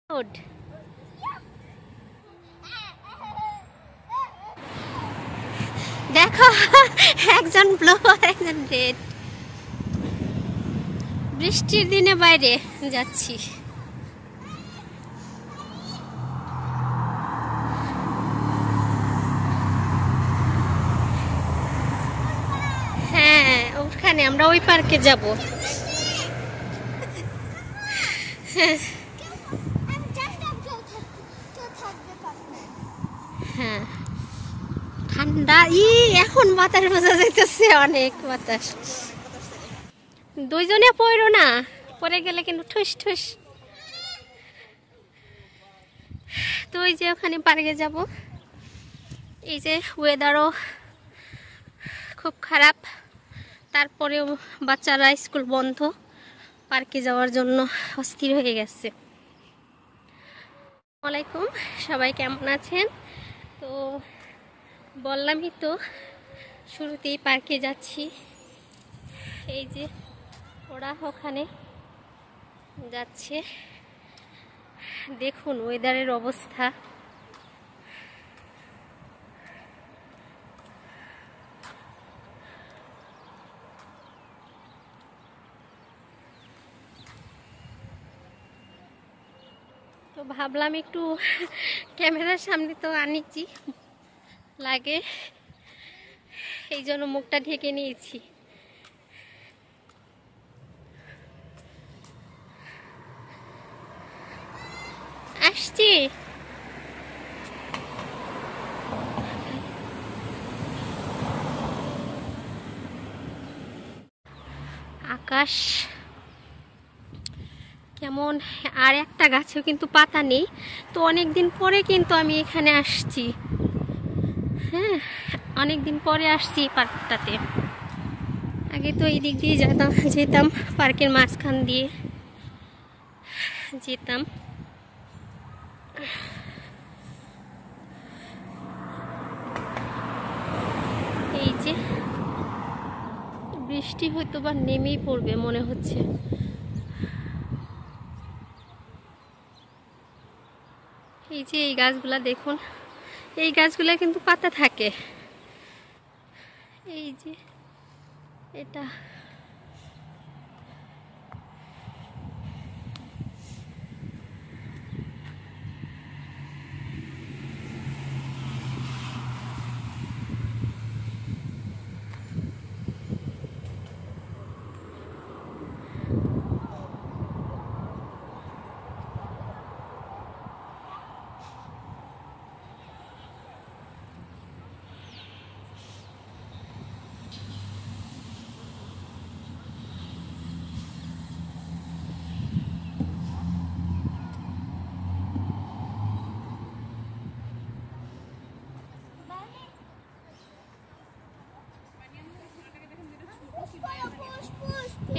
Road দেখো, একজন blue আর একজন রেড। বৃষ্টির দিনে বাইরে যাচ্ছি। হ্যাঁ, ওখানে আমরা ওই পার্কে যাব। হ্যাঁ, ঠান্ডা এখন বাতাস বোঝা যাইতেছে, অনেক বাতাস। দুইজনে পড়ো না, পরে গেলে কিন্তু ঠুস ঠুস। তো ওই যে ওখানে পার্কে যাব। এই যে ওয়েদারও খুব খারাপ, তারপরেও বাচ্চারা স্কুল বন্ধ, পার্কে যাওয়ার জন্য অস্থির হয়ে গেছে। আসসালামু আলাইকুম, সবাই কেমন আছেন? তো বললামই তো শুরুতেই পার্কে যাচ্ছি। এই যে ওরা ওখানে যাচ্ছে, দেখুন ওয়েদারের অবস্থা। তো ভাবলাম একটু ক্যামেরার সামনে তো আনিছি লাগে, এই জন্য মুখটা ঢেকে নিয়েছি। আসছি। আকাশ কেমন, আর একটা গাছেও কিন্তু পাতা নেই। তো অনেকদিন পরে কিন্তু আমি এখানে আসছি। হ্যাঁ, অনেকদিন পরে আসছি পার্কটাতে। আগে তো এই দিক দিয়ে যেতাম পার্কের মাঝখান দিয়ে যেতাম। এই যে বৃষ্টি হয়তো বা নেমেই পড়বে মনে হচ্ছে। এই যে এই গাছগুলা দেখুন, এই গাছগুলা কিন্তু পাতা থাকে। এই যে এটা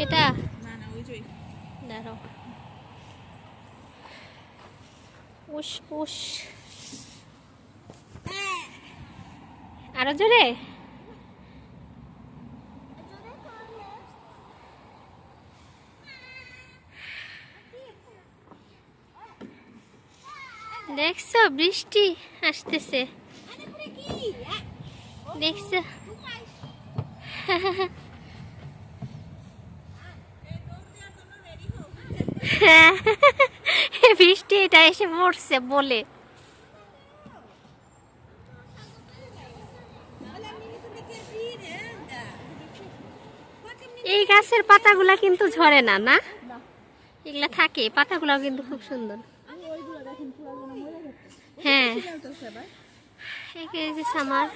এটা দাঁড়াও, পুষ পুষ আরো জোরে। দেখছো বৃষ্টি আসতেছে, দেখছো? বৃষ্টি এটা এসে পড়ছে বলে। এই গাছের পাতাগুলা কিন্তু ঝরে না, না এগুলা থাকে, পাতাগুলা কিন্তু খুব সুন্দর। হ্যাঁ, সামার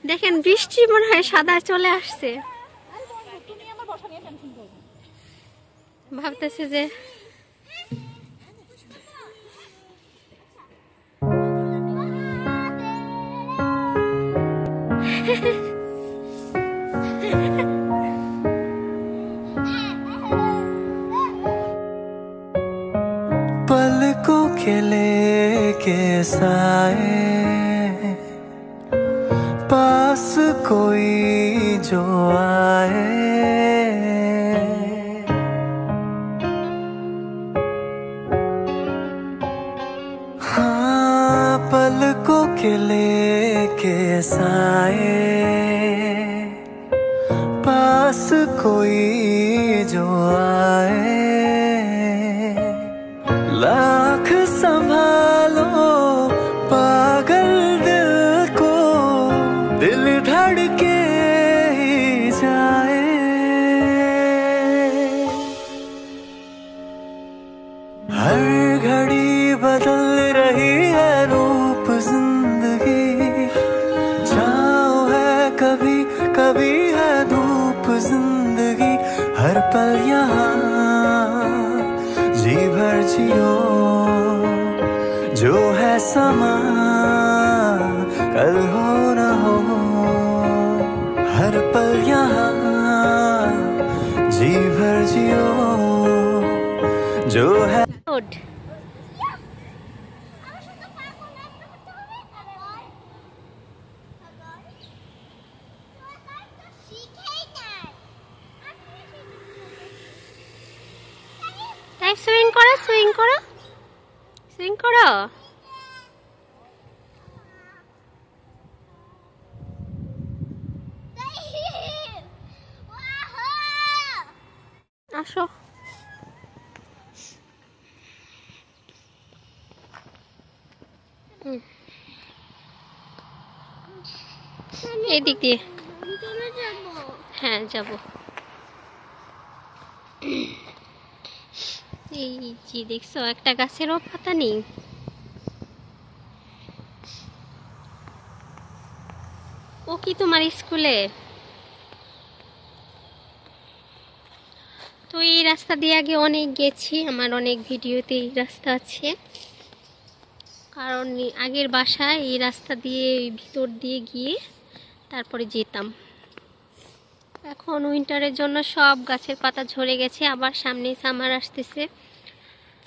দেখেন বৃষ্টি মনে হয় সাদা চলে আসছে। ভাবতেছে যে पलकों के लेके साए पास कोई जो आए को खिले के साए, पास कोई जो आए, लाख संभालो पागल दिल को, दिल धड़के ही जाए। हर घड़ी बदल रही है रूप जिंदगी, छाँव है कभी कभी है धूप जिंदगी। हर पल यहाँ जी भर जियो, जो है समा कल हो न हो। हर पल यहाँ जी भर जियो, जो है गुड। তাই সুইং করো, সুইং করো, সুইং করো। আসো। এদিক দিয়ে। হ্যাঁ যাব। এই যে দেখছো একটা গাছেরও পাতা নেই। ও কি তোমার স্কুলে? তো এই রাস্তা দিয়ে আগে অনেক গেছি, আমার অনেক ভিডিওতে এই রাস্তা আছে, কারণ আগের বাসায় এই রাস্তা দিয়ে ভিতর দিয়ে গিয়ে তারপরে যেতাম। এখন উইন্টারের জন্য সব গাছের পাতা ঝরে গেছে, আবার সামনে সামার আসতেছে,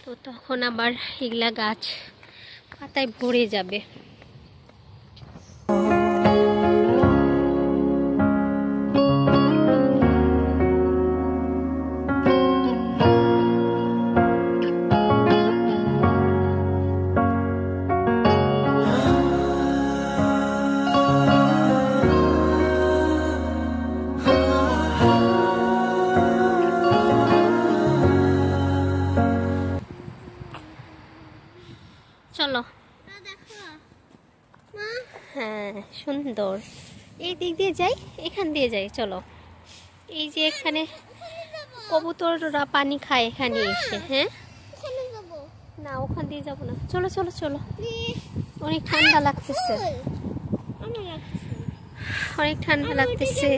তো তখন আবার এগুলা গাছ পাতায় ভরে যাবে। চলো। হ্যাঁ সুন্দর, এই দিক দিয়ে যাই, এখান দিয়ে যাই, চলো। এই যে এখানে কবুতররা পানি খায় এখানে এসে। হ্যাঁ না, ওখান দিয়ে যাবো না, চলো চলো চলো। অনেক ঠান্ডা লাগতেছে, অনেক ঠান্ডা লাগতেছে।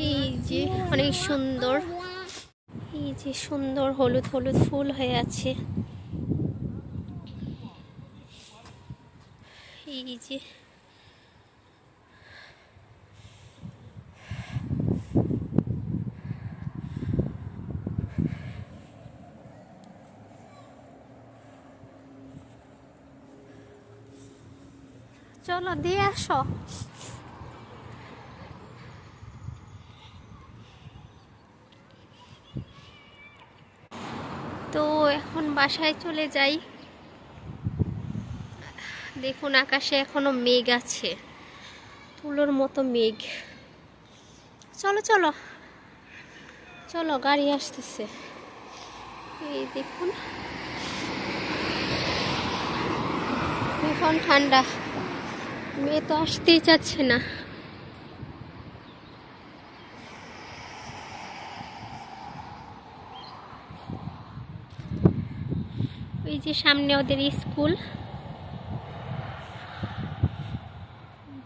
এই যে অনেক সুন্দর, এই যে সুন্দর হলুদ হলুদ ফুল হয়ে আছে। এই যে চলো দিয়ে আসো। তো এখন বাসায় চলে যাই। দেখুন আকাশে এখনো মেঘ আছে, তুলোর মতো মেঘ। চলো চলো চলো, গাড়ি আসতেছে। এই দেখুন ভীষণ ঠান্ডা, মেয়ে তো আসতেই চাচ্ছে না। ওই যে সামনে ওদের স্কুল,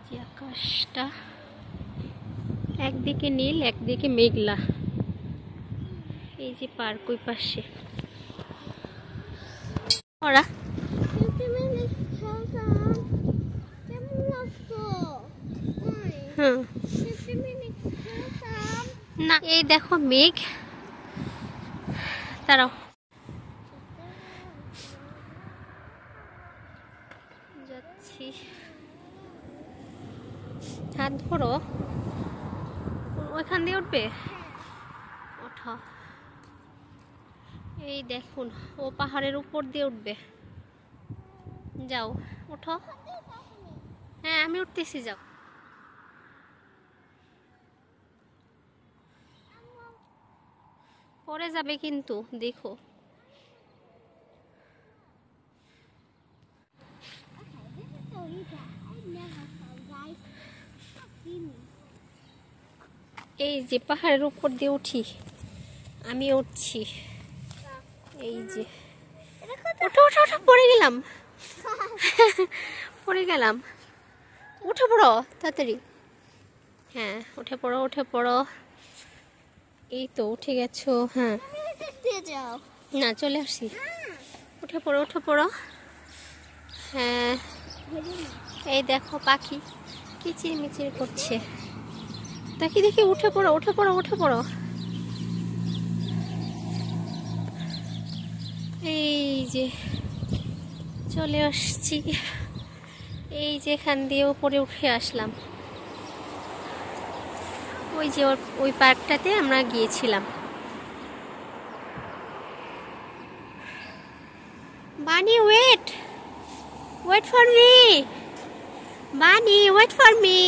যে আকাশটা একদিকে নীল একদিকে মেঘলা। এই যে পার্ক ওই পাশে। ওরা না, এই দেখো মেঘ, দাঁড়াও যাচ্ছি, হাত ধরো। ওইখান দিয়ে উঠবে? ওঠো। এই দেখুন, ও পাহাড়ের উপর দিয়ে উঠবে। যাও, ওঠো। হ্যাঁ, আমি উঠতেছি, যাও। পরে যাবে কিন্তু, দেখো। এই যে পাহাড়ের উপর দিয়ে উঠি, আমি উঠছি। এই যে ওঠো ওঠো ওঠো, পড়ে গেলাম। পড়ে গেলাম। উঠে পড়ো তাড়াতাড়ি। হ্যাঁ, উঠে পড়ো উঠে পড়ো। এই তো উঠে গেছো। হ্যাঁ, না চলে আসি। উঠে পড়ো উঠে পড়ো। হ্যাঁ, এই দেখো পাখি কিচিরমিচির করছে। দেখি দেখি, উঠে পড়ো উঠে পড়ো উঠে পড়ো। এই যে চলে আসছি। এই যে এখান দিয়ে উপরে উঠে আসলাম। ওই যে ওই পার্কটাতে আমরা গিয়েছিলাম। বানি, ওয়েট ওয়েট ফর মি। বানি, ওয়েট ফর মি।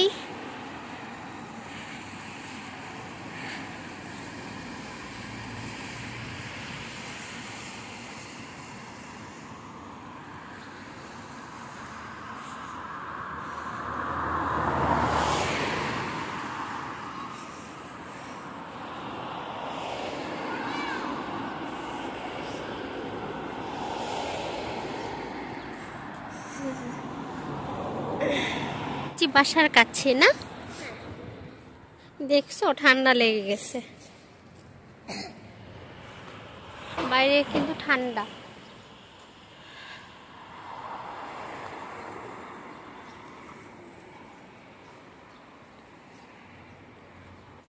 বাসার কাছে না, দেখছো ঠান্ডা লেগে গেছে, বাইরে কিন্তু ঠান্ডা।